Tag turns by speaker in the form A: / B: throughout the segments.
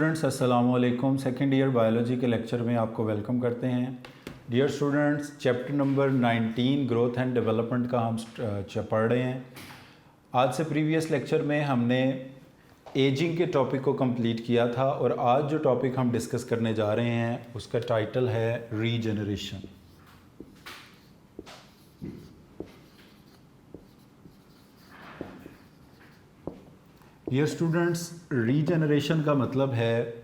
A: Students अस्सलाम वालेकुम। Second year biology के लेक्चर में आपको वेलकम करते हैं। Dear students, chapter number 19 growth and development का हम पढ़ रहे हैं। आज से प्रीवियस लेक्चर में हमने एजिंग के टॉपिक को कंप्लीट किया था और आज जो टॉपिक हम डिस्कस करने जा रहे हैं उसका टाइटल है रीजनरेशन। डियर स्टूडेंट्स, रीजनरेशन का मतलब है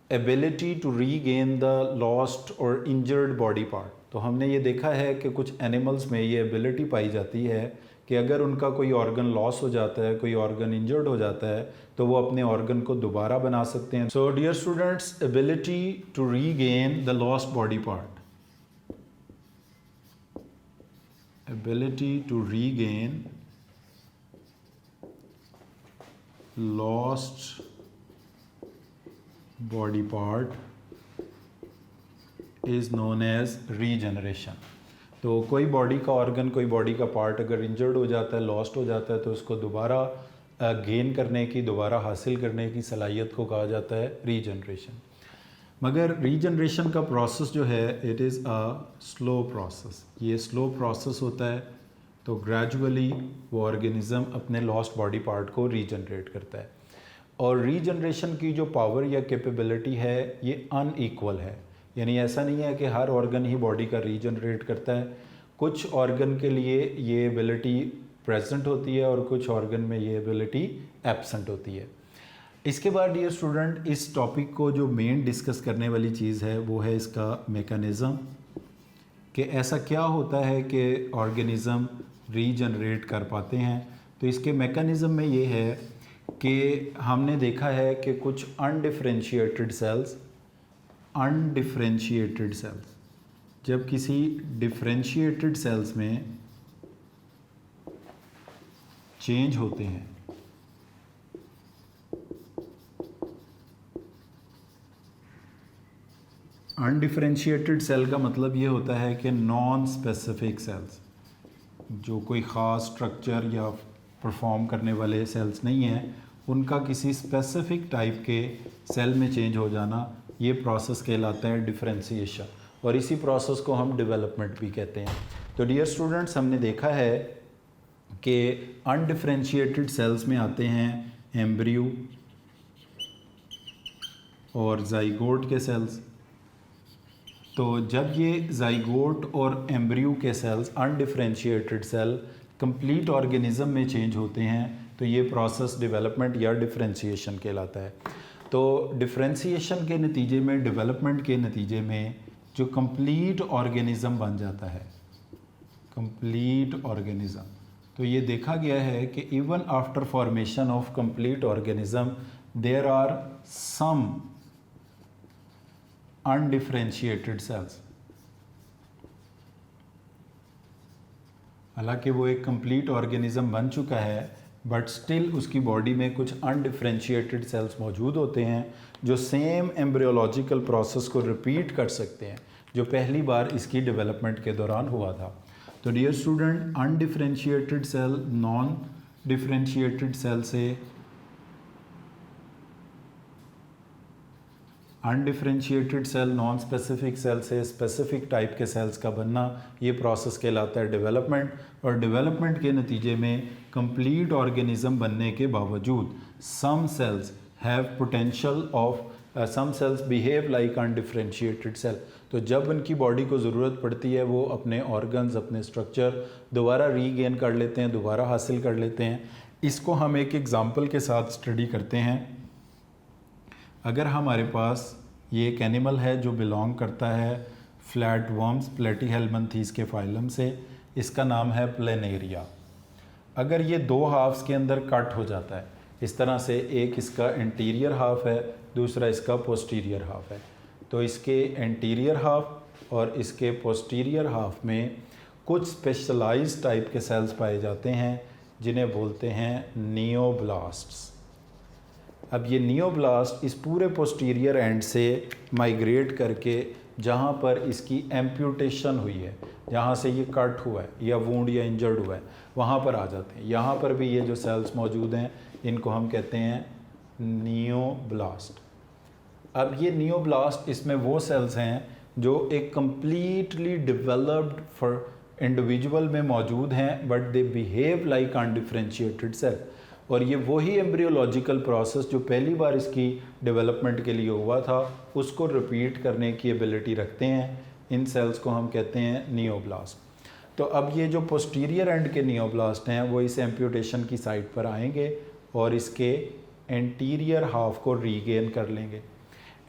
A: ability to regain the lost और इंजर्ड बॉडी पार्ट। तो हमने ये देखा है कि कुछ एनिमल्स में ये एबिलिटी पाई जाती है कि अगर उनका कोई ऑर्गन लॉस हो जाता है, कोई ऑर्गन इंजर्ड हो जाता है, तो वो अपने ऑर्गन को दोबारा बना सकते हैं। So dear students, ability to regain the lost body part, ability to regain lost body part is known as regeneration। तो कोई बॉडी का ऑर्गन, कोई बॉडी का पार्ट अगर इंजर्ड हो जाता है, लॉस्ट हो जाता है, तो उसको दोबारा गेन करने की, दोबारा हासिल करने की सलाहियत को कहा जाता है रीजनरेशन। मगर रीजनरेशन का प्रोसेस जो है it is a slow process. ये स्लो प्रोसेस होता है, तो ग्रेजुअली वो ऑर्गेनिज़म अपने लॉस्ट बॉडी पार्ट को रीजनरेट करता है। और रीजनरेशन की जो पावर या कैपेबिलिटी है ये अनइक्वल है, यानी ऐसा नहीं है कि हर ऑर्गन ही बॉडी का रीजनरेट करता है। कुछ ऑर्गन के लिए ये एबिलिटी प्रेजेंट होती है और कुछ ऑर्गन में ये एबिलिटी एब्सेंट होती है। इसके बाद डियर स्टूडेंट, इस टॉपिक को जो मेन डिस्कस करने वाली चीज़ है वो है इसका मैकेनिज़्म, कि ऐसा क्या होता है कि ऑर्गेनिज़म रीजनरेट कर पाते हैं। तो इसके मैकेनिज़्म में ये है कि हमने देखा है कि कुछ अनडिफरेंशिएटेड सेल्स, जब किसी डिफरेंशिएटेड सेल्स में चेंज होते हैं, अनडिफरेंशिएटेड सेल का मतलब ये होता है कि नॉन स्पेसिफिक सेल्स, जो कोई ख़ास स्ट्रक्चर या परफॉर्म करने वाले सेल्स नहीं हैं, उनका किसी स्पेसिफिक टाइप के सेल में चेंज हो जाना, ये प्रोसेस कहलाता है डिफरेंशिएशन, और इसी प्रोसेस को हम डेवलपमेंट भी कहते हैं। तो डियर स्टूडेंट्स, हमने देखा है कि अनडिफरेंशिएटेड सेल्स में आते हैं एम्ब्रियो और जाइगोट के सेल्स। तो जब ये जाइगोट और एम्ब्रियो के cells, undifferentiated cell, complete organism में चेंज होते हैं, तो ये प्रोसेस डेवलपमेंट या डिफरेंशिएशन कहलाता है। तो डिफरेंशिएशन के नतीजे में, डेवलपमेंट के नतीजे में जो कंप्लीट ऑर्गेनिज्म बन जाता है, कंप्लीट ऑर्गेनिज्म, तो ये देखा गया है कि even after formation of complete organism there are some undifferentiated cells. हालांकि वो एक कंप्लीट ऑर्गेनिज्म बन चुका है, बट स्टिल उसकी बॉडी में कुछ अनडिफरेंशिएटेड सेल्स मौजूद होते हैं जो सेम एम्ब्रियोलॉजिकल प्रोसेस को रिपीट कर सकते हैं जो पहली बार इसकी डेवलपमेंट के दौरान हुआ था। तो dear student, undifferentiated cell non differentiated cell से, undifferentiated cell non specific cell से स्पेसिफिक टाइप के सेल्स का बनना, ये प्रोसेस कहलाता है डेवलपमेंट। और डेवलपमेंट के नतीजे में कंप्लीट ऑर्गेनिज्म बनने के बावजूद some cells have potential of, some cells behave like undifferentiated cell. तो जब उनकी बॉडी को ज़रूरत पड़ती है वो अपने ऑर्गन्स, अपने स्ट्रक्चर दोबारा रीगेन कर लेते हैं, दोबारा हासिल कर लेते हैं। इसको हम एक एग्ज़ाम्पल के साथ स्टडी करते हैं। अगर हमारे पास ये एक एनिमल है जो बिलोंग करता है फ्लैट वर्म्स, प्लेटीहेल्मिन्थीज के फाइलम से, इसका नाम है प्लेनेरिया। अगर ये दो हाफ्स के अंदर कट हो जाता है इस तरह से, एक इसका इंटीरियर हाफ है, दूसरा इसका पोस्टीरियर हाफ है, तो इसके इंटीरियर हाफ और इसके पोस्टीरियर हाफ में कुछ स्पेशलाइज्ड टाइप के सेल्स पाए जाते हैं जिन्हें बोलते हैं नियोब्लास्ट्स। अब ये नियोब्लास्ट इस पूरे पोस्टीरियर एंड से माइग्रेट करके जहाँ पर इसकी एम्प्यूटेशन हुई है, जहाँ से ये कट हुआ है या वूंड या इंजर्ड हुआ है, वहाँ पर आ जाते हैं। यहाँ पर भी ये जो सेल्स मौजूद हैं इनको हम कहते हैं नियोब्लास्ट। अब ये नियोब्लास्ट, इसमें वो सेल्स हैं जो एक कम्प्लीटली डेवलप्ड फॉर इंडिविजुअल में मौजूद हैं, but they behave like undifferentiated cell. और ये वही एम्ब्रियोलॉजिकल प्रोसेस जो पहली बार इसकी डेवलपमेंट के लिए हुआ था, उसको रिपीट करने की एबिलिटी रखते हैं। इन सेल्स को हम कहते हैं नियोब्लास्ट। तो अब ये जो पोस्टीरियर एंड के नियोब्लास्ट हैं वो इस एम्प्यूटेशन की साइट पर आएंगे और इसके एंटीरियर हाफ को रीगेन कर लेंगे।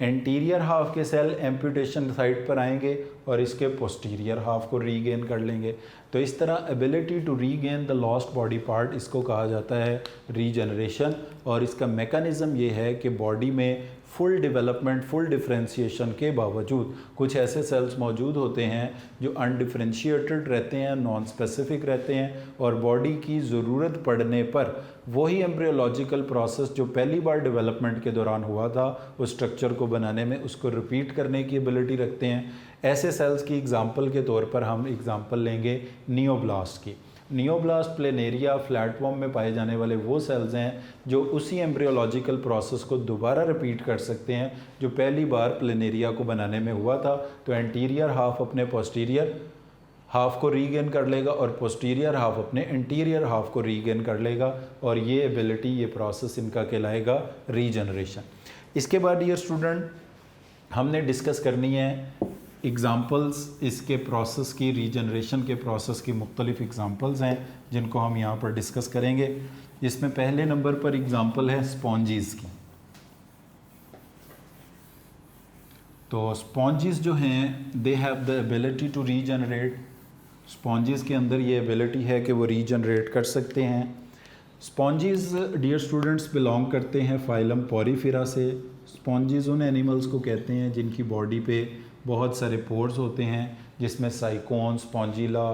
A: एंटीरियर हाफ के सेल एम्प्यूटेशन साइट पर आएंगे और इसके पोस्टीरियर हाफ को रीगेन कर लेंगे। तो इस तरह ability to regain the lost body part, इसको कहा जाता है रीजनरेशन। और इसका मेकनिज़म ये है कि बॉडी में फुल डेवलपमेंट, फुल डिफरेंशिएशन के बावजूद कुछ ऐसे सेल्स मौजूद होते हैं जो अनडिफरेंशिएटेड रहते हैं, नॉन स्पेसिफिक रहते हैं, और बॉडी की ज़रूरत पड़ने पर वही एम्ब्रियोलॉजिकल प्रोसेस जो पहली बार डेवलपमेंट के दौरान हुआ था उस स्ट्रक्चर को बनाने में, उसको रिपीट करने की एबिलिटी रखते हैं। ऐसे सेल्स की एग्जांपल के तौर पर हम एग्जांपल लेंगे नियोब्लास्ट की। नियोब्लास्ट प्लेनेरिया फ्लैटफॉर्म में पाए जाने वाले वो सेल्स हैं जो उसी एम्ब्रियोलॉजिकल प्रोसेस को दोबारा रिपीट कर सकते हैं जो पहली बार प्लेनेरिया को बनाने में हुआ था। तो एंटीरियर हाफ अपने पोस्टीरियर हाफ को रीगेन कर लेगा और पोस्टीरियर हाफ अपने इंटीरियर हाफ को रीगेन कर लेगा, और ये एबिलिटी, ये प्रोसेस इनका कहलाएगा रीजनरेशन। इसके बाद डियर स्टूडेंट हमने डिस्कस करनी है एग्ज़ाम्पल्स इसके प्रोसेस की, रीजनरेशन के प्रोसेस की मुख्तलिफ एग्ज़ाम्पल्स हैं जिनको हम यहाँ पर डिस्कस करेंगे। इसमें पहले नंबर पर एग्ज़ाम्पल है स्पॉन्जीज़ की। तो स्पॉन्जीज़ जो हैं they have the ability to regenerate. Sponges के अंदर ये एबिलिटी है कि वो रीजनरेट कर सकते हैं। स्पॉन्जीज़ डियर स्टूडेंट्स बिलोंग करते हैं फाइलम पॉरीफेरा से। स्पॉन्जीज़ उन एनिमल्स को कहते हैं जिनकी बॉडी पे बहुत सारे पोर्स होते हैं, जिसमें साइकोन, स्पॉन्जिला,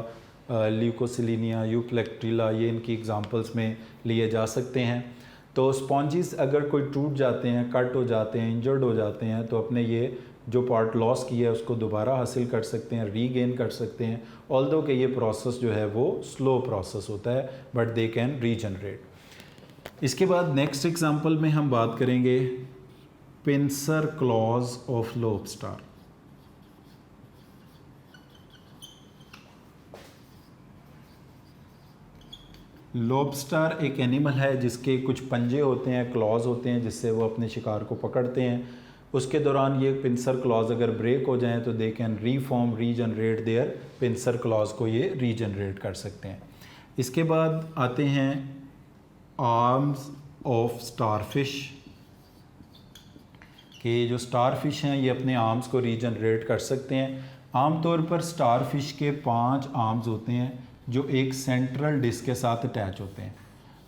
A: ल्यूकोसिलिनिया, यूप्लेक्ट्रिला, ये इनकी एग्जांपल्स में लिए जा सकते हैं। तो स्पॉन्जीज़ अगर कोई टूट जाते हैं, कट हो जाते हैं, इंजर्ड हो जाते हैं, तो अपने ये जो पार्ट लॉस किया है उसको दोबारा हासिल कर सकते हैं, रीगेन कर सकते हैं। ऑल्दो कि ये प्रोसेस जो है वो स्लो प्रोसेस होता है, बट दे कैन रीजनरेट। इसके बाद नेक्स्ट एग्जांपल में हम बात करेंगे pincer claws of lobster. Lobster एक एनिमल है जिसके कुछ पंजे होते हैं, क्लॉज होते हैं, जिससे वो अपने शिकार को पकड़ते हैं। उसके दौरान ये पिंसर क्लॉज अगर ब्रेक हो जाएं तो they can reform, regenerate their pincer claws को ये रीजनरेट कर सकते हैं। इसके बाद आते हैं आर्म्स ऑफ स्टारफिश के। जो स्टारफिश हैं ये अपने आर्म्स को रीजनरेट कर सकते हैं। आमतौर पर स्टारफिश के 5 आर्म्स होते हैं जो एक सेंट्रल डिस्क के साथ अटैच होते हैं।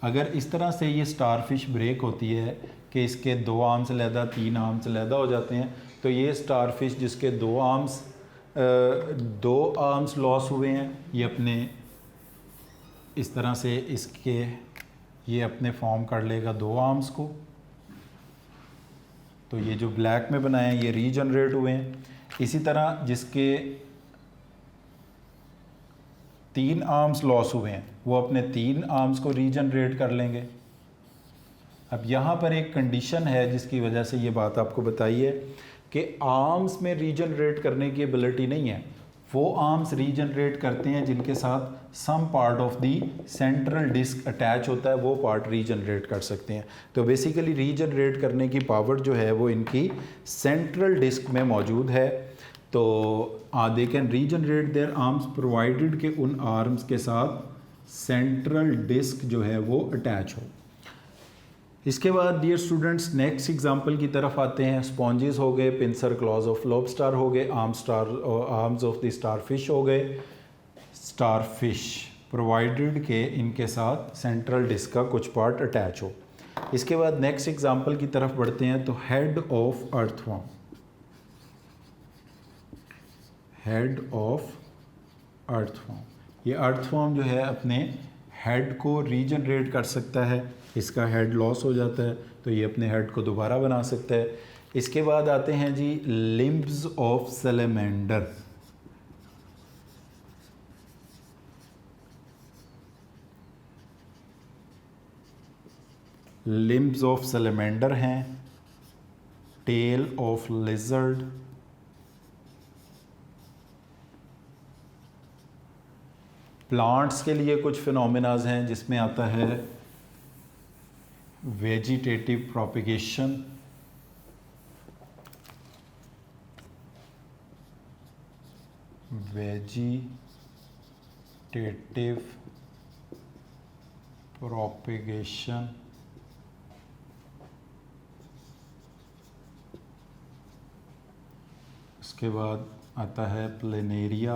A: अगर इस तरह से ये स्टारफिश ब्रेक होती है कि इसके 2 आर्म्स अलहदा, 3 आर्म्स अलहदा हो जाते हैं, तो ये स्टारफिश जिसके 2 आर्म्स लॉस हुए हैं, ये अपने इस तरह से इसके ये अपने फॉर्म कर लेगा 2 आर्म्स को। तो ये जो ब्लैक में बनाए हैं ये रीजनरेट हुए हैं। इसी तरह जिसके 3 आर्म्स लॉस हुए हैं वो अपने 3 आर्म्स को रीजनरेट कर लेंगे। अब यहाँ पर एक कंडीशन है जिसकी वजह से ये बात आपको बताई है कि आर्म्स में रीजनरेट करने की एबिलिटी नहीं है। वो आर्म्स रीजनरेट करते हैं जिनके साथ some part of the central disc attach होता है, वो पार्ट रीजनरेट कर सकते हैं। तो बेसिकली रीजनरेट करने की पावर जो है वो इनकी सेंट्रल डिस्क में मौजूद है। तो they can regenerate there arms provided के उन आर्म्स के साथ सेंट्रल डिस्क जो है वो अटैच हो। इसके बाद डियर स्टूडेंट्स नेक्स्ट एग्जांपल की तरफ आते हैं। स्पॉन्जेस हो गए, पिंसर क्लॉज ऑफ लॉबस्टर हो गए, आर्म्स ऑफ द स्टारफिश हो गए। स्टारफिश प्रोवाइडेड के इनके साथ सेंट्रल डिस्क का कुछ पार्ट अटैच हो। इसके बाद नेक्स्ट एग्जांपल की तरफ बढ़ते हैं। तो head of earthworm, head of earthworm, ये अर्थवर्म जो है अपने हेड को रीजनरेट कर सकता है। इसका हेड लॉस हो जाता है तो ये अपने हेड को दोबारा बना सकता है। इसके बाद आते हैं जी limbs of salamander. Limbs of salamander हैं टेल ऑफ लिजर्ड, प्लांट्स के लिए कुछ फिनोमिनाज हैं जिसमें आता है वेजिटेटिव प्रोपिगेशन, वेजिटेटिव प्रोपिगेशन, उसके बाद आता है प्लेनेरिया,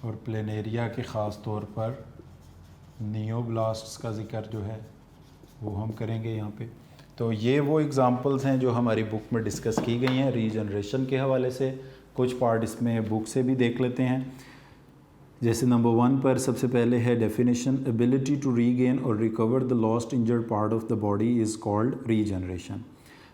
A: और प्लेनेरिया के ख़ास तौर पर नियोब्लास्ट्स का ज़िक्र जो है वो हम करेंगे यहाँ पे। तो ये वो एग्ज़ाम्पल्स हैं जो हमारी बुक में डिस्कस की गई हैं रीजनरेशन के हवाले से। कुछ पार्ट इसमें बुक से भी देख लेते हैं। जैसे नंबर 1 पर सबसे पहले है डेफिनेशन, एबिलिटी टू रीगेन और recover the lost injured part of the body is called regeneration.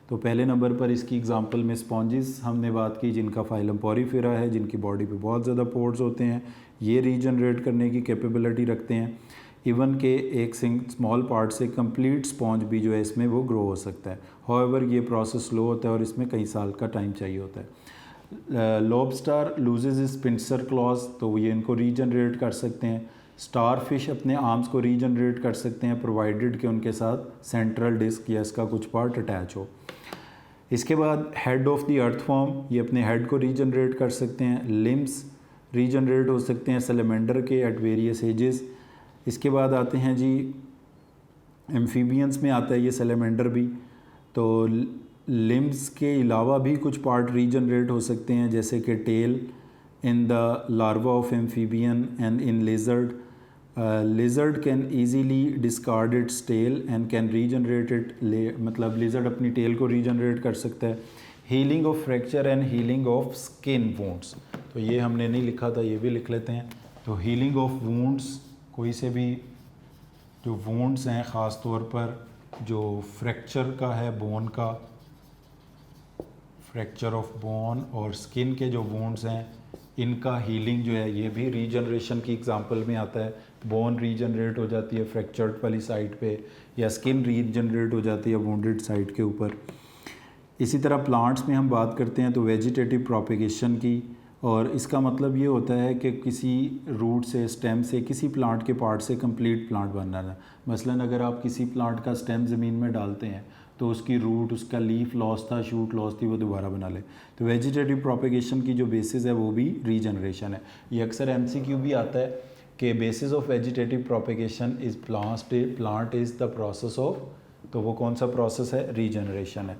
A: तो पहले नंबर पर इसकी एग्जांपल में स्पॉन्जिस हमने बात की जिनका फाइलम पॉरीफेरा है, जिनकी बॉडी पे बहुत ज़्यादा पोर्स होते हैं, ये रीजनरेट करने की कैपेबिलिटी रखते हैं। इवन के एक स्मॉल पार्ट से कंप्लीट स्पॉन्ज भी जो है इसमें वो ग्रो हो सकता है। हाउएवर ये प्रोसेस स्लो होता है और इसमें कई साल का टाइम चाहिए होता है। Lobster loses is pincer clause, तो ये इनको रीजनरेट कर सकते हैं। स्टार फिश अपने आर्म्स को रीजनरेट कर सकते हैं प्रोवाइडेड कि उनके साथ सेंट्रल डिस्क या इसका कुछ पार्ट अटैच हो। इसके बाद हेड ऑफ द अर्थवॉर्म, ये अपने हेड को रीजनरेट कर सकते हैं। लिम्स रीजनरेट हो सकते हैं सैलमेंडर के एट वेरियस एजेस। इसके बाद आते हैं जी एम्फीबियंस में आता है ये सैलमेंडर भी, तो लिम्स के अलावा भी कुछ पार्ट रीजनरेट हो सकते हैं जैसे कि tail in the larva of amphibian and in lizard. Lizard can easily discard its tail and can regenerate it, मतलब लिजर्ड अपनी टेल को रीजनरेट कर सकता है। Healing of fracture and healing of skin wounds, तो ये हमने नहीं लिखा था, ये भी लिख लेते हैं। तो हीलिंग ऑफ वुंड्स, कोई से भी जो वुंड्स हैं ख़ास तौर पर जो फ्रैक्चर का है बोन का, फ्रैक्चर ऑफ बोन और स्किन के जो वुंड्स हैं इनका हीलिंग जो है ये भी रीजनरेशन की एग्जांपल में आता है। बोन रीजनरेट हो जाती है फ्रैक्चर्ड वाली साइड पे, या स्किन रीजनरेट हो जाती है वुंडेड साइड के ऊपर। इसी तरह प्लांट्स में हम बात करते हैं तो वेजिटेटिव प्रोपिगेशन की, और इसका मतलब ये होता है कि किसी रूट से, स्टेम से, किसी प्लांट के पार्ट से कंप्लीट प्लांट बनना है। मसलन अगर आप किसी प्लांट का स्टेम ज़मीन में डालते हैं तो उसकी रूट, उसका लीफ लॉस था, शूट लॉस थी, वो दोबारा बना ले। तो वेजिटेटिव प्रोपिगेशन की जो बेसिस है वो भी रीजनरेशन है। ये अक्सर MCQ भी आता है कि basis of vegetative propagation is plant is the process of, तो वो कौन सा प्रोसेस है? रीजनरेशन है।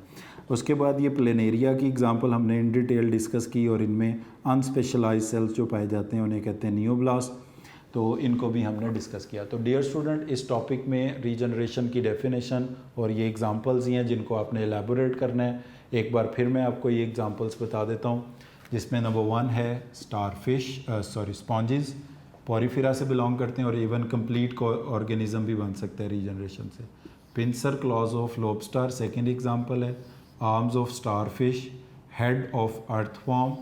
A: उसके बाद ये प्लेनेरिया की एग्जांपल हमने इन डिटेल डिस्कस की, और इनमें अनस्पेशलाइज्ड सेल्स जो पाए जाते हैं उन्हें कहते हैं नियोब्लास्ट, तो इनको भी हमने डिस्कस किया। तो डियर स्टूडेंट, इस टॉपिक में रीजनरेशन की डेफिनेशन और ये एग्जांपल्स ही हैं जिनको आपने एलैबोरेट करना है। एक बार फिर मैं आपको ये एग्जांपल्स बता देता हूँ, जिसमें नंबर 1 है स्पॉन्जिस, पॉरीफेरा से बिलोंग करते हैं और इवन कंप्लीट ऑर्गेनिज्म भी बन सकता है रीजनरेशन से। Pincer claws of lobster second example है। Arms of starfish, head of earthworm,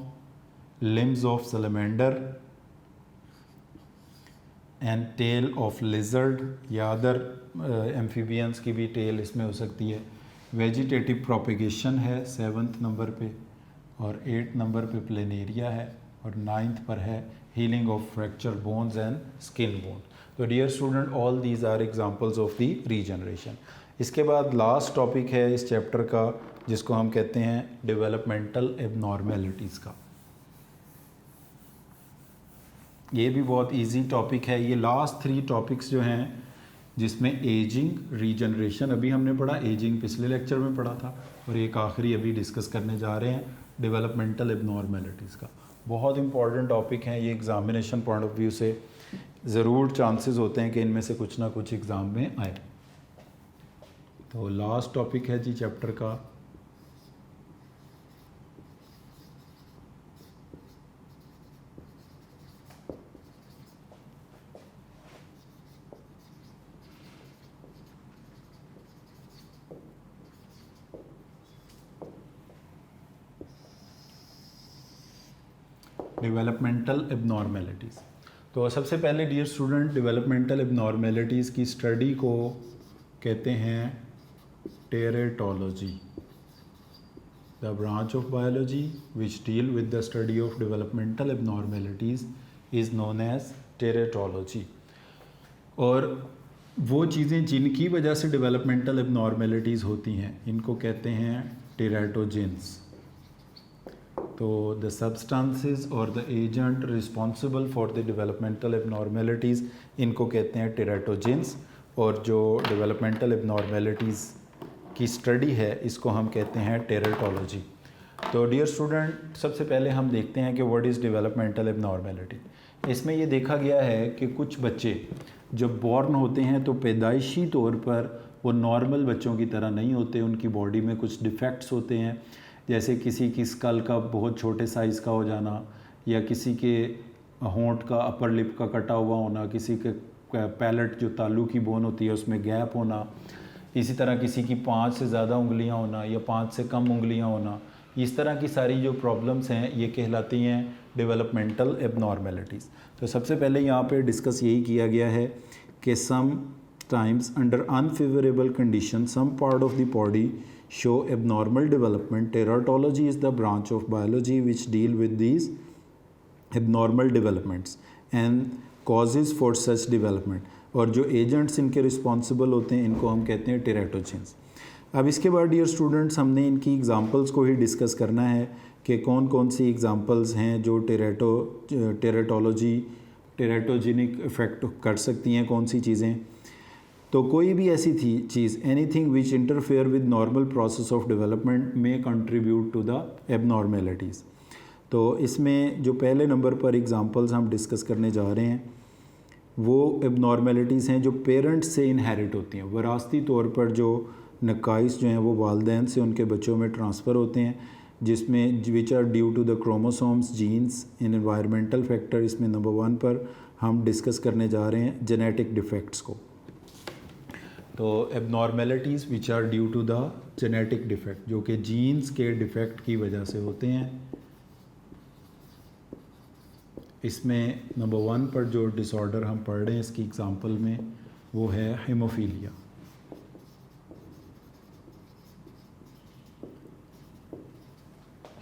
A: limbs of salamander and tail of lizard, या अदर एम्फीबियंस की भी टेल इसमें हो सकती है। वेजिटेटिव प्रोपिगेशन है 7th नंबर पे, और 8th नंबर पे प्लेनेरिया है, और 9th पर है healing of fracture bones and skin bone. तो dear student, all these are examples of the regeneration. इसके बाद लास्ट टॉपिक है इस चैप्टर का जिसको हम कहते हैं डेवलपमेंटल एबनॉर्मेलिटीज़ का। ये भी बहुत इजी टॉपिक है। ये लास्ट 3 टॉपिक्स जो हैं जिसमें एजिंग, रीजनरेशन अभी हमने पढ़ा, एजिंग पिछले लेक्चर में पढ़ा था, और एक आखिरी अभी डिस्कस करने जा रहे हैं डेवलपमेंटल एबनॉर्मेलिटीज़ का। बहुत इंपॉर्टेंट टॉपिक हैं ये, एग्जामिनेशन पॉइंट ऑफ व्यू से ज़रूर चांसेस होते हैं कि इनमें से कुछ ना कुछ एग्ज़ाम में आए। तो लास्ट टॉपिक है जी चैप्टर का डेवलपमेंटल एबनॉर्मेलिटीज़। तो सबसे पहले डियर स्टूडेंट, डेवलपमेंटल एबनॉर्मेलिटीज़ की स्टडी को कहते हैं teratology. The branch of biology which deal with the study of developmental abnormalities is known as teratology. और वो चीज़ें जिनकी वजह से डेवलपमेंटल एबनॉर्मेलिटीज़ होती हैं इनको कहते हैं टेराटोजेंस. तो द सब्सटेंसेस और the agent responsible for the developmental abnormalities इनको कहते हैं टेराटोजेंस. और जो डेवलपमेंटल एबनॉर्मेलिटीज़ की स्टडी है इसको हम कहते हैं टेराटोलॉजी. तो डियर स्टूडेंट, सबसे पहले हम देखते हैं कि व्हाट इज़ डेवलपमेंटल एबनॉर्मेलिटी. इसमें ये देखा गया है कि कुछ बच्चे जब बॉर्न होते हैं तो पैदाइशी तौर पर वो नॉर्मल बच्चों की तरह नहीं होते, उनकी बॉडी में कुछ डिफेक्ट्स होते हैं. जैसे किसी की स्कल का बहुत छोटे साइज़ का हो जाना, या किसी के होंठ का अपर लिप का कटा हुआ होना, किसी के पैलेट जो तालू की बोन होती है उसमें गैप होना, इसी तरह किसी की 5 से ज़्यादा उंगलियां होना या 5 से कम उंगलियां होना. इस तरह की सारी जो प्रॉब्लम्स हैं ये कहलाती हैं डेवलपमेंटल एबनॉर्मेलिटीज़. तो सबसे पहले यहाँ पे डिस्कस यही किया गया है कि sometimes under unfavourable condition some part of the body show abnormal development. Teratology is the branch of biology which deal with these abnormal developments and causes for such development. और जो agents इनके responsible होते हैं इनको हम कहते हैं टेराटोजेंस. अब इसके बाद डियर स्टूडेंट्स हमने इनकी एग्जांपल्स को ही डिस्कस करना है कि कौन कौन सी एग्जांपल्स हैं जो टेराटोजेनिक इफ़ेक्ट कर सकती हैं, कौन सी चीज़ें. तो कोई भी ऐसी थी चीज़, anything which interfere with normal process of development may contribute to the abnormalities. तो इसमें जो पहले नंबर पर एग्जांपल्स हम डिस्कस करने जा रहे हैं वो एबनॉर्मेलिटीज़ हैं जो पेरेंट्स से इनहेरिट होती हैं. वरासती तौर पर जो नकाइस जो हैं वो वालिदैन से उनके बच्चों में ट्रांसफ़र होते हैं, जिसमें which are due to the chromosomes, genes in environmental factor. इसमें नंबर 1 पर हम डिस्कस करने जा रहे हैं जेनेटिक डिफेक्ट्स को. तो abnormalities which are due to the genetic defect, जो कि जीन्स के डिफेक्ट की वजह से होते हैं. इसमें नंबर 1 पर जो डिसऑर्डर हम पढ़ रहे हैं इसकी एग्जांपल में वो है हीमोफीलिया.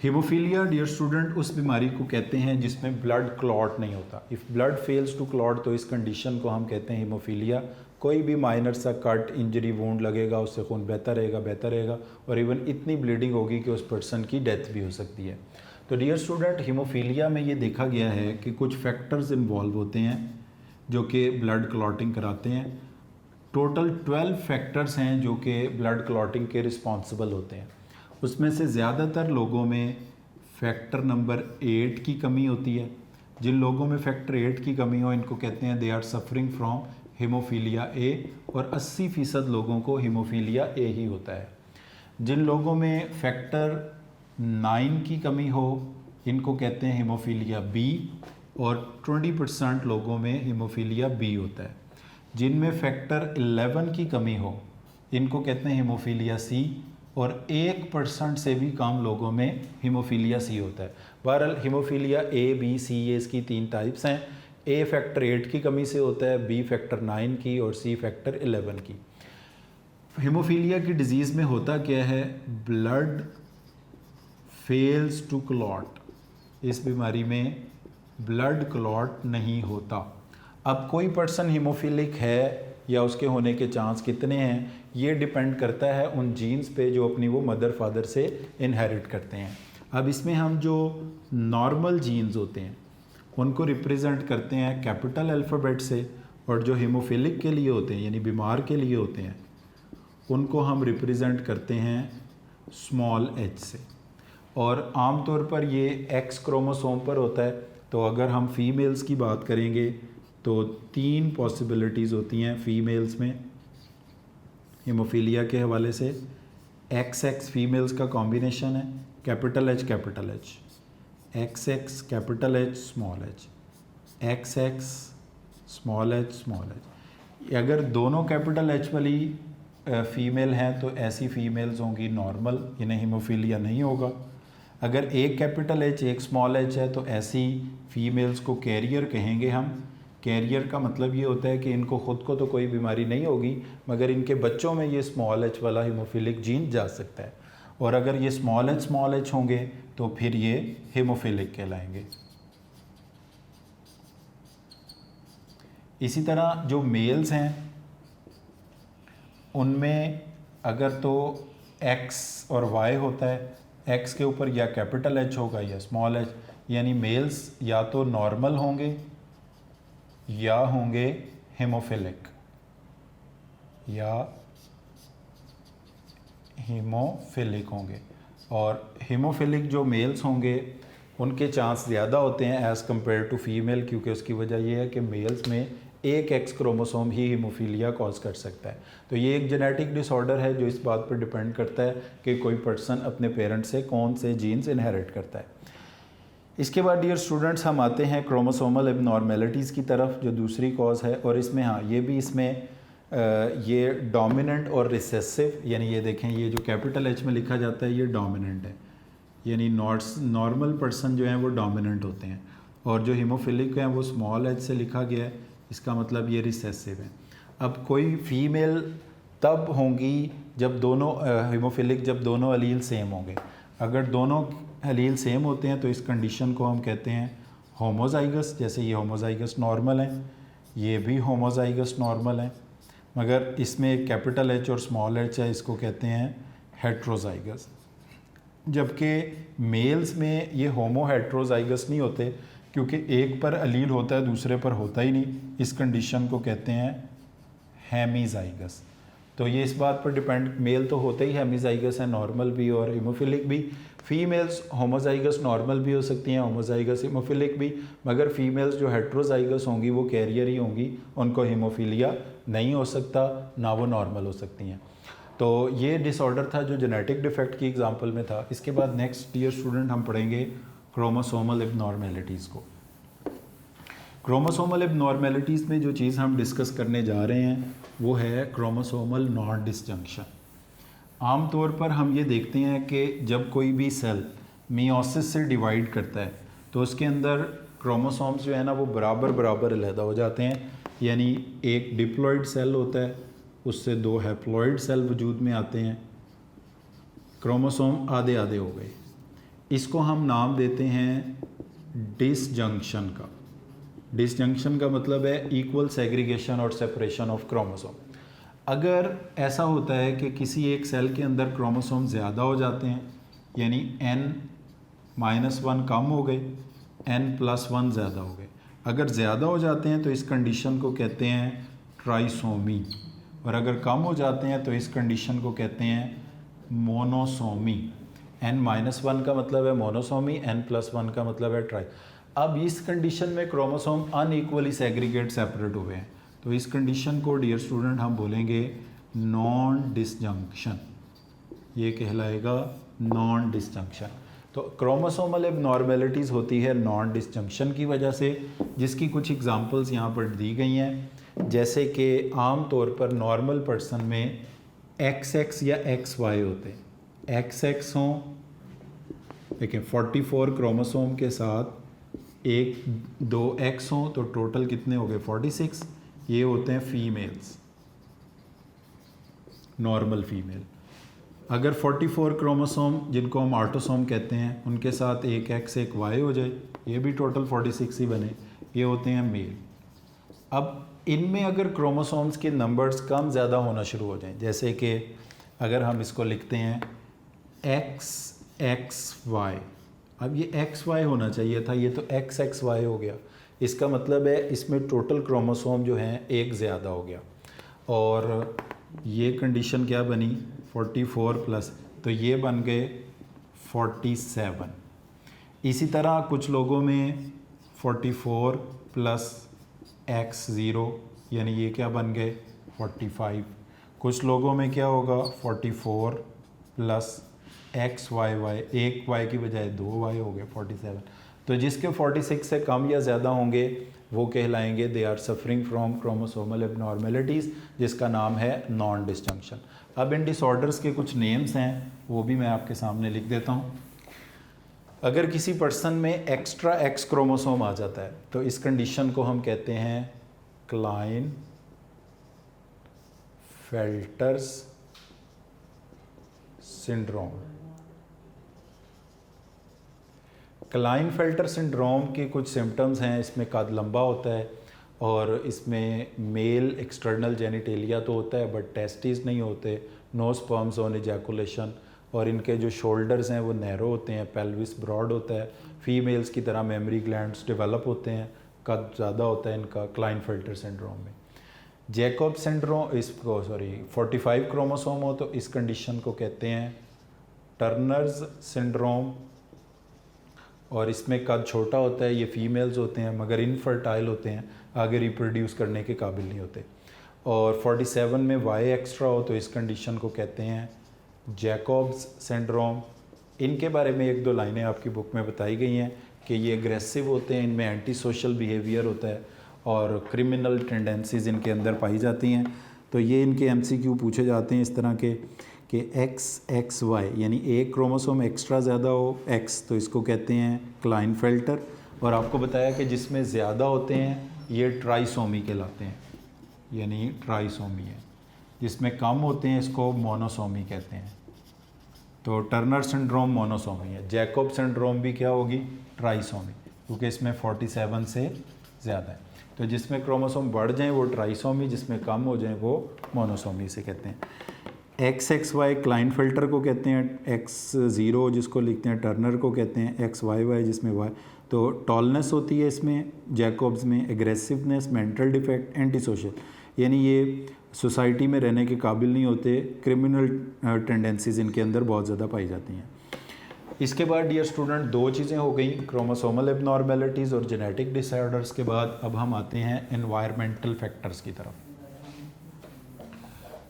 A: हीमोफीलिया डियर स्टूडेंट उस बीमारी को कहते हैं जिसमें ब्लड क्लॉट नहीं होता. If blood fails to clot तो इस कंडीशन को हम कहते हैं हीमोफीलिया. कोई भी माइनर सा कट, इंजरी, वूंड लगेगा, उससे खून बहता रहेगा और इवन इतनी ब्लीडिंग होगी कि उस पर्सन की डेथ भी हो सकती है. तो डियर स्टूडेंट, हीमोफीलिया में ये देखा गया है कि कुछ फैक्टर्स इन्वॉल्व होते हैं जो कि ब्लड क्लॉटिंग कराते हैं. टोटल 12 फैक्टर्स हैं जो कि ब्लड क्लॉटिंग के रिस्पॉन्सिबल होते हैं. उसमें से ज़्यादातर लोगों में फैक्टर नंबर 8 की कमी होती है. जिन लोगों में फैक्टर 8 की कमी हो इनको कहते हैं they are suffering from haemophilia A, और 80% लोगों को हीमोफीलिया ए ही होता है. जिन लोगों में फैक्टर 9 की कमी हो इनको कहते हैं हीमोफीलिया बी, और 20% लोगों में हीमोफीलिया बी होता है. जिनमें फैक्टर 11 की कमी हो इनको कहते हैं हीमोफीलिया सी, और 1% से भी कम लोगों में हीमोफीलिया सी होता है. बहरहाल हीमोफीलिया ए, बी, सी, ये इसकी 3 टाइप्स हैं. ए फैक्टर 8 की कमी से होता है, बी फैक्टर 9 की, और सी फैक्टर 11 की. हीमोफीलिया की डिज़ीज़ में होता क्या है, ब्लड फेल्स टू क्लॉट. इस बीमारी में ब्लड क्लॉट नहीं होता. अब कोई पर्सन हीमोफिलिक है या उसके होने के चांस कितने हैं ये डिपेंड करता है उन जीन्स पे जो अपनी वो मदर फादर से इनहेरिट करते हैं. अब इसमें हम जो नॉर्मल जीन्स होते हैं उनको रिप्रेजेंट करते हैं कैपिटल अल्फ़ाबेट से, और जो हीमोफिलिक के लिए होते हैं यानी बीमार के लिए होते हैं उनको हम रिप्रेजेंट करते हैं स्मॉल एच से. और आमतौर पर ये एक्स क्रोमोसोम पर होता है. तो अगर हम फीमेल्स की बात करेंगे तो 3 पॉसिबिलिटीज़ होती हैं फीमेल्स में हीमोफीलिया के हवाले से. XX फीमेल्स का कॉम्बिनेशन है, capital H, XX capital H, small H, XX small H. अगर दोनों कैपिटल एच वाली फ़ीमेल हैं तो ऐसी फ़ीमेल्स होंगी नॉर्मल, इन्हें हीमोफीलिया नहीं होगा. अगर एक कैपिटल एच एक स्मॉल एच है तो ऐसी फ़ीमेल्स को कैरियर कहेंगे हम. कैरियर का मतलब ये होता है कि इनको ख़ुद को तो कोई बीमारी नहीं होगी मगर इनके बच्चों में ये स्मॉल एच वाला हीमोफिलिक जीन जा सकता है. और अगर ये स्मॉल एच होंगे तो फिर ये हेमोफिलिक कहलाएंगे। इसी तरह जो मेल्स हैं उनमें अगर तो X और Y होता है, X के ऊपर या कैपिटल H होगा या स्मॉल h, यानी मेल्स या तो नॉर्मल होंगे या होंगे हेमोफिलिक होंगे। और हेमोफिलिक जो मेल्स होंगे उनके चांस ज़्यादा होते हैं एज़ कम्पेयर टू फीमेल, क्योंकि उसकी वजह यह है कि मेल्स में एक एक्स क्रोमोसोम ही हीमोफीलिया कॉज कर सकता है। तो ये एक जेनेटिक डिसऑर्डर है जो इस बात पर डिपेंड करता है कि कोई पर्सन अपने पेरेंट्स से कौन से जीन्स इनहेरिट करता है। इसके बाद डियर स्टूडेंट्स हम आते हैं क्रोमोसोमल एबनॉर्मेलिटीज़ की तरफ, जो दूसरी कॉज है। और इसमें हाँ ये भी इसमें ये डोमिनेंट और रिसेसिव, यानी ये देखें ये जो कैपिटल एच में लिखा जाता है ये डोमिनेंट है, यानी नॉर्मल पर्सन जो हैं वो डोमिनेंट होते हैं, और जो हीमोफिलिक हैं वो स्मॉल एच से लिखा गया है, इसका मतलब ये रिसेसिव है। अब कोई फीमेल तब होंगी जब दोनों हीमोफिलिक जब दोनों अलील सेम होंगे। अगर दोनों अलील सेम होते हैं तो इस कंडीशन को हम कहते हैं होमोजाइगस। जैसे ये होमोजाइगस नॉर्मल है, ये भी होमोजाइगस नॉर्मल है, मगर इसमें एक कैपिटल एच और स्मॉल एच है, इसको कहते हैं हेट्रोजाइगस। जबकि मेल्स में ये होमो हेट्रोजाइगस नहीं होते, क्योंकि एक पर अलील होता है दूसरे पर होता ही नहीं। इस कंडीशन को कहते हैं हेमीजाइगस। तो ये इस बात पर डिपेंड, मेल तो होते ही हेमीजाइगस है, नॉर्मल भी और हीमोफिलिक भी। फीमेल्स होमोजाइगस नॉर्मल भी हो सकती हैं, होमोजाइगस हीमोफिलिक भी, मगर फीमेल्स जो हेट्रोजाइगस होंगी वो कैरियर ही होंगी, उनको हीमोफीलिया नहीं हो सकता, ना वो नॉर्मल हो सकती हैं। तो ये डिसऑर्डर था जो जेनेटिक डिफेक्ट की एग्जांपल में था। इसके बाद नेक्स्ट डियर स्टूडेंट हम पढ़ेंगे क्रोमोसोमल एबनॉर्मेलिटीज़ को। क्रोमोसोमल एबनॉर्मेलिटीज़ में जो चीज़ हम डिस्कस करने जा रहे हैं वो है क्रोमोसोमल नॉन डिसजंक्शन। आम तौर पर हम ये देखते हैं कि जब कोई भी सेल मियोसिस से डिवाइड करता है तो उसके अंदर क्रोमोसोम्स जो है ना वो बराबर बराबर अलहदा हो जाते हैं, यानी एक डिप्लॉइड सेल होता है, उससे दो हैप्लॉइड सेल वजूद में आते हैं, क्रोमोसोम आधे आधे हो गए। इसको हम नाम देते हैं डिसजंक्शन का। डिसजंक्शन का मतलब है इक्वल सेग्रीगेशन और सेपरेशन ऑफ क्रोमोसोम। अगर ऐसा होता है कि किसी एक सेल के अंदर क्रोमोसोम ज़्यादा हो जाते हैं, यानी n-1 कम हो गए, n+1 ज़्यादा हो गए। अगर ज़्यादा हो जाते हैं तो इस कंडीशन को कहते हैं ट्राइसोमी, और अगर कम हो जाते हैं तो इस कंडीशन को कहते हैं मोनोसोमी। n-1 का मतलब है मोनोसोमी, n+1 का मतलब है ट्राई। अब इस कंडीशन में क्रोमोसोम अनइक्वली सेग्रीगेट सेपरेट हुए हैं, तो इस कंडीशन को डियर स्टूडेंट हम बोलेंगे नॉन डिसजंक्शन। ये कहलाएगा नॉन डिसजंक्शन। तो क्रोमोसोमल एबनॉर्मेलिटीज़ होती है नॉन डिसजंक्शन की वजह से, जिसकी कुछ एग्जांपल्स यहाँ पर दी गई हैं। जैसे कि आम तौर पर नॉर्मल पर्सन में XX या XY होते हैं। XX हों, देखिए 44 क्रोमोसोम के साथ 2X हों तो टोटल कितने हो गए 46। ये होते हैं फीमेल्स, नॉर्मल फीमेल। अगर 44 क्रोमोसोम जिनको हम ऑटोसोम कहते हैं उनके साथ एक X एक Y हो जाए, ये भी टोटल 46 ही बने, ये होते हैं मेल। अब इनमें अगर क्रोमोसोम्स के नंबर्स कम ज़्यादा होना शुरू हो जाएं, जैसे कि अगर हम इसको लिखते हैं XXY, अब ये XY होना चाहिए था, ये तो XXY हो गया। इसका मतलब है इसमें टोटल क्रोमोसोम जो हैं एक ज़्यादा हो गया, और ये कंडीशन क्या बनी 44 प्लस, तो ये बन गए 47। इसी तरह कुछ लोगों में 44 प्लस X0, यानी ये क्या बन गए 45। कुछ लोगों में क्या होगा 44 प्लस XYY, एक Y की बजाय 2Y हो गए 47। तो जिसके 46 से कम या ज़्यादा होंगे वो कहलाएंगे they are suffering from chromosomal abnormalities, जिसका नाम है नॉन डिसजंक्शन। अब इन डिसऑर्डर्स के कुछ नेम्स हैं, वो भी मैं आपके सामने लिख देता हूँ। अगर किसी पर्सन में एक्स्ट्रा X क्रोमोसोम आ जाता है तो इस कंडीशन को हम कहते हैं क्लाइन फेल्टर्स सिंड्रोम। क्लाइनफेल्टर सिंड्रोम के कुछ सिम्टम्स हैं, इसमें कद लंबा होता है और इसमें मेल एक्सटर्नल जेनिटेलिया तो होता है बट टेस्टिस नहीं होते, नो स्पर्म्स ऑन इजैकुलेशन, और इनके जो शोल्डर्स हैं वो नैरो होते हैं, पेल्विस ब्रॉड होता है, फीमेल्स की तरह मेमोरी ग्लैंड्स डेवलप होते हैं, कद ज़्यादा होता है इनका क्लाइनफेल्टर सिंड्रोम में। जैकब सिंड्रोम, इसको 45 क्रोमोसोम हो तो इस कंडीशन को कहते हैं टर्नर्स सिंड्रोम, और इसमें कद छोटा होता है, ये फीमेल्स होते हैं मगर इनफर्टाइल होते हैं, आगे रिप्रोड्यूस करने के काबिल नहीं होते। और 47 में वाई एक्स्ट्रा हो तो इस कंडीशन को कहते हैं जैकब्स सिंड्रोम। इनके बारे में एक दो लाइनें आपकी बुक में बताई गई हैं कि ये एग्रेसिव होते हैं, इनमें एंटी सोशल बिहेवियर होता है और क्रिमिनल टेंडेंसीज इनके अंदर पाई जाती हैं। तो ये इनके MCQ पूछे जाते हैं इस तरह के कि XXY यानी एक क्रोमोसोम एक्स्ट्रा ज़्यादा हो X, तो इसको कहते हैं क्लाइनफेल्टर, और आपको बताया कि जिसमें ज़्यादा होते हैं ये ट्राइसोमी कहलाते हैं, यानी ट्राइसोमी है। जिसमें कम होते हैं इसको मोनोसोमी कहते हैं। तो टर्नर सिंड्रोम मोनोसोमी है, जैकब सिंड्रोम भी क्या होगी, ट्राइसोमी, क्योंकि इसमें 47 से ज़्यादा है। तो जिसमें क्रोमोसोम बढ़ जाएं वो ट्राइसोमी, जिसमें कम हो जाएं वो मोनोसोमी से कहते हैं। XXY क्लाइनफेल्टर को कहते हैं, X0 जिसको लिखते हैं टर्नर को कहते हैं, XYY जिसमें Y, तो टॉलनेस होती है इसमें जैकब्स में, aggressiveness, mental defect, anti social, यानी ये सोसाइटी में रहने के काबिल नहीं होते, क्रिमिनल टेंडेंसीज इनके अंदर बहुत ज़्यादा पाई जाती हैं। इसके बाद डियर स्टूडेंट दो चीज़ें हो गई, क्रोमोसोमल एबनॉर्मेलिटीज़ और जेनेटिक डिसऑर्डर्स के बाद अब हम आते हैं एनवायरमेंटल फैक्टर्स की तरफ।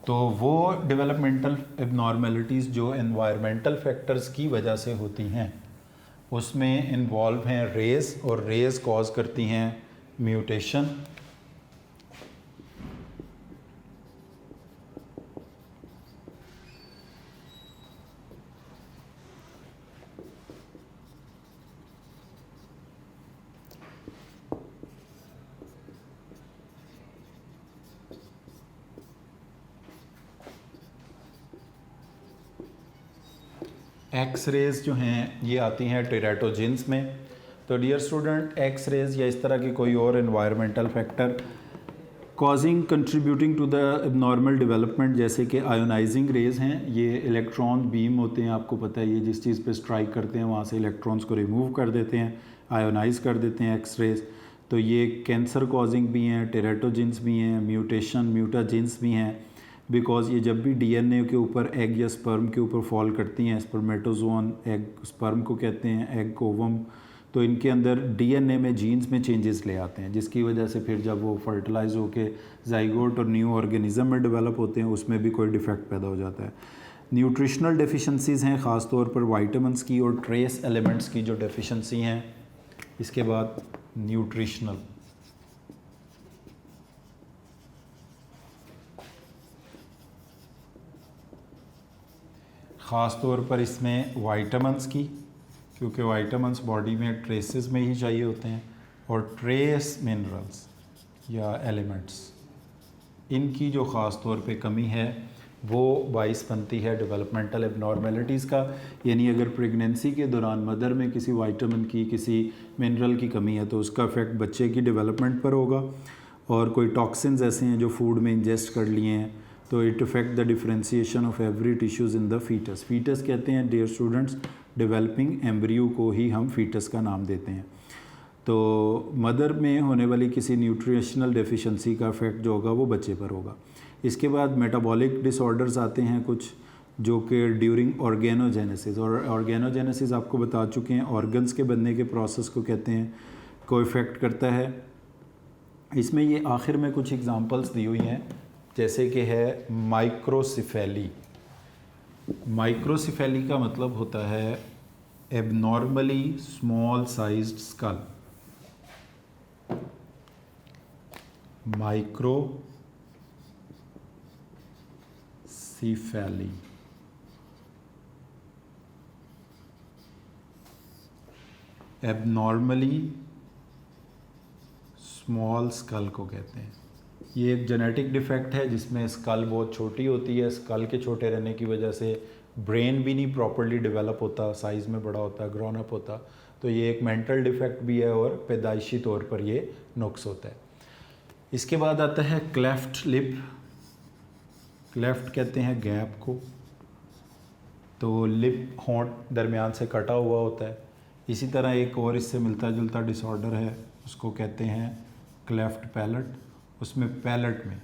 A: तो वो डेवलपमेंटल एबनॉर्मेलिटीज़ जो एनवायरमेंटल फैक्टर्स की वजह से होती हैं उसमें इन्वॉल्व हैं रेस, और रेस कॉज करती हैं म्यूटेशन। एक्स रेज जो हैं ये आती हैं टेराटोजिन्स में। तो डियर स्टूडेंट एक्स रेज या इस तरह की कोई और environmental factor causing contributing to the abnormal development, जैसे कि आयोनाइजिंग रेज हैं, ये इलेक्ट्रॉन बीम होते हैं, आपको पता है ये जिस चीज़ पे स्ट्राइक करते हैं वहाँ से इलेक्ट्रॉन्स को रिमूव कर देते हैं, आयोनाइज कर देते हैं एक्स रेज। तो ये कैंसर कॉजिंग भी हैं, टेराटोजिन्स भी हैं, म्यूटेशन म्यूटाजिन्स भी हैं, बिकॉज ये जब भी DNA के ऊपर एग या स्पर्म के ऊपर फॉल करती हैं, स्पर्मेटोजोन एग स्पर्म को कहते हैं, एग ओवम, तो इनके अंदर DNA में जीन्स में चेंजेस ले आते हैं, जिसकी वजह से फिर जब वो फर्टिलाइज होकर जाइगोट और न्यू ऑर्गेनिज्म में डेवलप होते हैं उसमें भी कोई डिफेक्ट पैदा हो जाता है। न्यूट्रिशनल डेफिशिएंसीज़ हैं, ख़ास तौर पर वाइटामिन्स की और ट्रेस एलिमेंट्स की जो डेफिशिएंसी हैं। इसके बाद न्यूट्रिशनल, ख़ास तौर पर इसमें वाइटामिन्स की, क्योंकि वाइटामिन्स बॉडी में ट्रेसेस में ही चाहिए होते हैं, और ट्रेस मिनरल्स या एलिमेंट्स इनकी जो ख़ास तौर पे कमी है वो बाइस बनती है डेवलपमेंटल एबनॉर्मेलिटीज़ का। यानी अगर प्रेगनेंसी के दौरान मदर में किसी वाइटामिन की, किसी मिनरल की कमी है तो उसका इफ़ेक्ट बच्चे की डेवलपमेंट पर होगा। और कोई टॉक्सिन्स ऐसे हैं जो फूड में इंजेस्ट कर लिए हैं तो it effect the differentiation of every tissues in the foetus. Foetus कहते हैं डियर स्टूडेंट्स डेवलपिंग एम्ब्रियो को ही हम फीटस का नाम देते हैं। तो मदर में होने वाली किसी न्यूट्रिशनल डेफिशिएंसी का इफेक्ट जो होगा वो बच्चे पर होगा। इसके बाद मेटाबॉलिक डिसऑर्डर्स आते हैं कुछ, जो कि ड्यूरिंग ऑर्गेनोजेनेसिस, और ऑर्गेनोजेनेसिस आपको बता चुके हैं ऑर्गन्स के बनने के प्रोसेस को कहते हैं, को इफ़ेक्ट करता है। इसमें ये आखिर में कुछ एग्जांपल्स दी हुई हैं, जैसे कि है माइक्रोसिफेली। माइक्रोसिफेली का मतलब होता है abnormally small sized skull. Microcephaly, abnormally small skull को कहते हैं। ये एक जेनेटिक डिफेक्ट है जिसमें स्कल बहुत छोटी होती है। स्कल के छोटे रहने की वजह से ब्रेन भी नहीं प्रॉपरली डेवलप होता, साइज़ में बड़ा होता, ग्रोन अप होता। तो ये एक मेंटल डिफेक्ट भी है और पैदाइशी तौर पर ये नुक्स होता है। इसके बाद आता है क्लेफ्ट लिप। क्लेफ्ट कहते हैं गैप को। तो लिप होंठ दरमियान से कटा हुआ होता है। इसी तरह एक और इससे मिलता जुलता डिसऑर्डर है, उसको कहते हैं क्लेफ्ट पैलेट। उसमें पैलेट में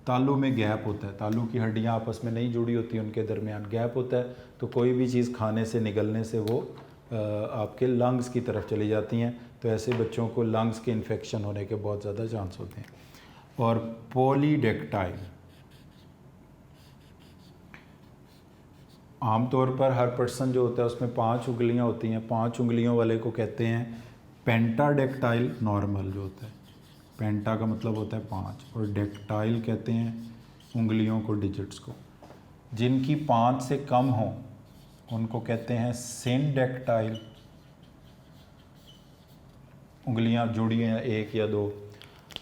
A: तालू में गैप होता है, तालू की हड्डियाँ आपस में नहीं जुड़ी होती, उनके दरमियान गैप होता है। तो कोई भी चीज़ खाने से निगलने से वो आपके लंग्स की तरफ चली जाती हैं। तो ऐसे बच्चों को लंग्स के इन्फेक्शन होने के बहुत ज़्यादा चांस होते हैं। और पॉलीडेक्टाइल, आमतौर पर हर पर्सन जो होता है उसमें 5 उंगलियां होती हैं। 5 उंगलियों वाले को कहते हैं पेंटाडेक्टाइल नॉर्मल जो होता है। पेंटा का मतलब होता है 5 और डेक्टाइल कहते हैं उंगलियों को, डिजिट्स को। जिनकी 5 से कम हो उनको कहते हैं सिनडेक्टाइल, उंगलियां जुड़ी हैं 1 या 2।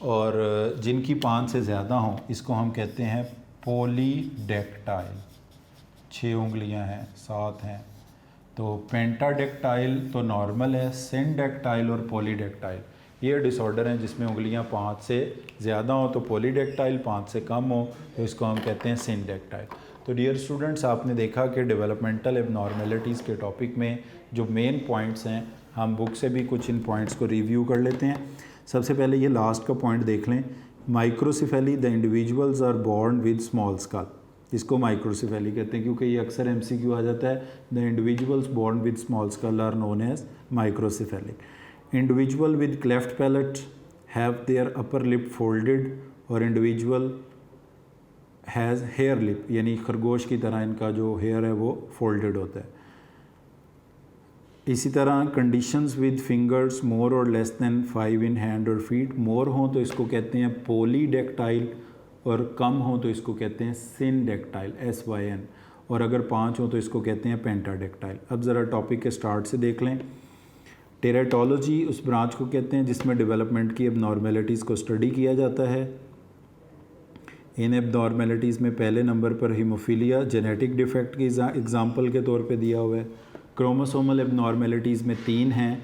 A: और जिनकी 5 से ज़्यादा हों इसको हम कहते हैं पॉलीडेक्टाइल, 6 उंगलियां हैं, 7 हैं। तो पेंटाडेक्टाइल तो नॉर्मल है, सिनडेक्टाइल और पॉलीडेक्टाइल ये डिसऑर्डर हैं जिसमें उंगलियां 5 से ज़्यादा हो तो पॉलीडेक्टाइल, 5 से कम हो तो इसको हम कहते हैं सिनडेक्टाइल। तो डियर स्टूडेंट्स, आपने देखा कि डेवलपमेंटल एबनॉर्मेलिटीज़ के टॉपिक में जो मेन पॉइंट्स हैं, हम बुक से भी कुछ इन पॉइंट्स को रिव्यू कर लेते हैं। सबसे पहले ये लास्ट का पॉइंट देख लें, microcephaly the individuals are born with small skull. इसको माइक्रोसिफेली कहते हैं क्योंकि ये अक्सर MCQ आ जाता है। The individuals born with small skull are known as microcephalic. Individual with cleft palate have their upper lip folded और इंडिविजुअल हैज़ हेयर लिप, यानी खरगोश की तरह इनका जो हेयर है वो फोल्डेड होता है। इसी तरह कंडीशंस विद फिंगर्स मोर और लेस देन 5 इन हैंड और फीट, मोर हों तो इसको कहते हैं पॉलीडेक्टाइल और कम हो तो इसको कहते हैं सिनडेक्टाइल, SYN, और अगर 5 हो तो इसको कहते हैं पेंटाडेक्टाइल। अब ज़रा टॉपिक के स्टार्ट से देख लें। टेराटोलॉजी उस ब्रांच को कहते हैं जिसमें डेवलपमेंट की एबनॉर्मेलिटीज़ को स्टडी किया जाता है। इन एबनॉर्मेलिटीज़ में पहले नंबर पर हीमोफीलिया जेनेटिक डिफेक्ट की एग्जांपल के तौर पे दिया हुआ है। क्रोमोसोमल एबनॉर्मेलिटीज़ में 3 हैं,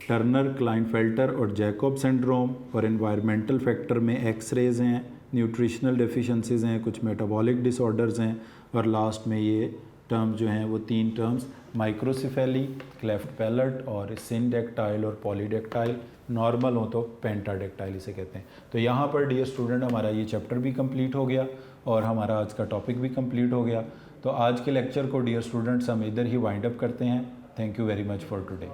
A: टर्नर, क्लाइनफेल्टर और जैकब सिंड्रोम। और एनवायरमेंटल फैक्टर में एक्स-रेज हैं, न्यूट्रिशनल डेफिशिएंसीज हैं, कुछ मेटाबॉलिक डिसऑर्डर्स हैं। और लास्ट में ये टर्म्स जो हैं वो 3 टर्म्स माइक्रोसिफेली, क्लेफ्ट पैलेट और सिनडेक्टाइल और पॉलीडेक्टाइल, नॉर्मल हो तो पेंटाडेक्टाइल इसे कहते हैं। तो यहाँ पर डियर स्टूडेंट हमारा ये चैप्टर भी कंप्लीट हो गया और हमारा आज का टॉपिक भी कंप्लीट हो गया। तो आज के लेक्चर को डियर स्टूडेंट्स हम इधर ही वाइंड अप करते हैं। Thank you very much for today.